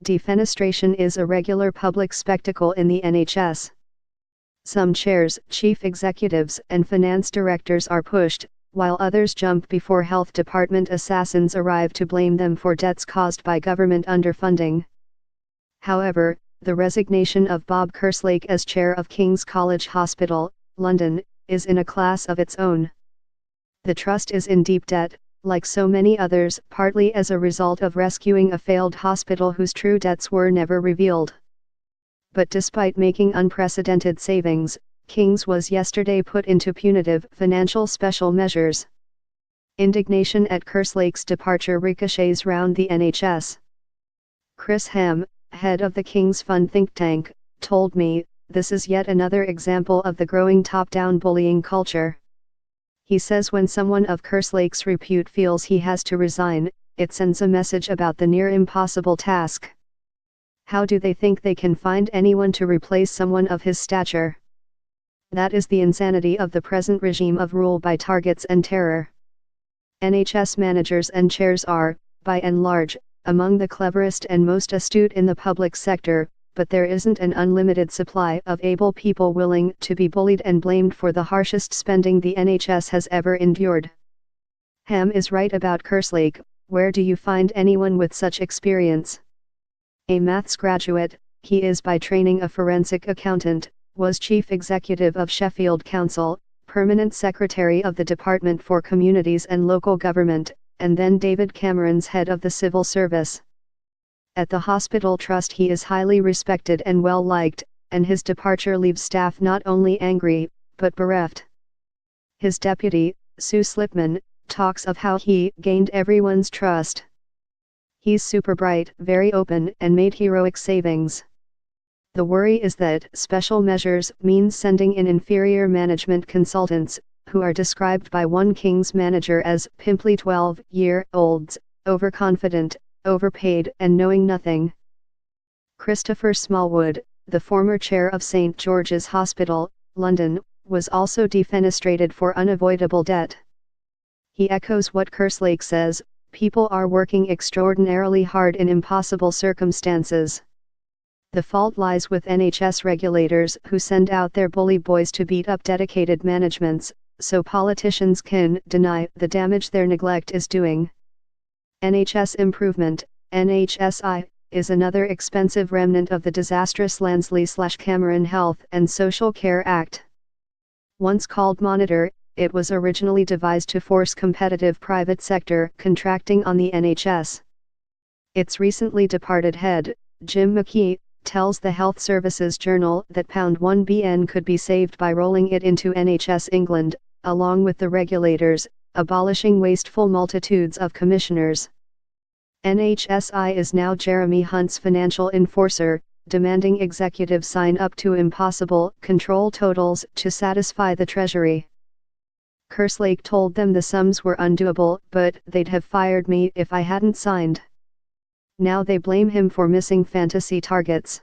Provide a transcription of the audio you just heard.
Defenestration is a regular public spectacle in the NHS. Some chairs, chief executives, and finance directors are pushed, while others jump before health department assassins arrive to blame them for debts caused by government underfunding. However, the resignation of Bob Kerslake as chair of King's College Hospital, London, is in a class of its own. The trust is in deep debt, like so many others, partly as a result of rescuing a failed hospital whose true debts were never revealed. But despite making unprecedented savings, King's was yesterday put into punitive financial special measures. Indignation at Kerslake's departure ricochets round the NHS. Chris Ham, head of the King's Fund think tank, told me, "This is yet another example of the growing top-down bullying culture." He says when someone of Kerslake's repute feels he has to resign, it sends a message about the near impossible task. How do they think they can find anyone to replace someone of his stature? That is the insanity of the present regime of rule by targets and terror. NHS managers and chairs are, by and large, among the cleverest and most astute in the public sector, but there isn't an unlimited supply of able people willing to be bullied and blamed for the harshest spending the NHS has ever endured. Ham is right about Kerslake. Where do you find anyone with such experience? A maths graduate, he is by training a forensic accountant, was chief executive of Sheffield Council, permanent secretary of the Department for Communities and Local Government, and then David Cameron's head of the civil service. At the hospital trust he is highly respected and well liked, and his departure leaves staff not only angry, but bereft. His deputy, Sue Slipman, talks of how he gained everyone's trust. He's super bright, very open, and made heroic savings. The worry is that special measures means sending in inferior management consultants, who are described by one King's manager as pimply 12-year-olds, overconfident, overpaid and knowing nothing. Christopher Smallwood, the former chair of St George's Hospital, London, was also defenestrated for unavoidable debt. He echoes what Kerslake says: people are working extraordinarily hard in impossible circumstances. The fault lies with NHS regulators who send out their bully boys to beat up dedicated managements, so politicians can deny the damage their neglect is doing. NHS Improvement, NHSI, is another expensive remnant of the disastrous Lansley/Cameron Health and Social Care Act. Once called Monitor, it was originally devised to force competitive private sector contracting on the NHS. Its recently departed head, Jim McKee, tells the Health Services Journal that £1 billion could be saved by rolling it into NHS England, along with the regulators, abolishing wasteful multitudes of commissioners. NHSI is now Jeremy Hunt's financial enforcer, demanding executives sign up to impossible control totals to satisfy the Treasury. Kerslake told them the sums were undoable, but they'd have fired me if I hadn't signed. Now they blame him for missing fantasy targets.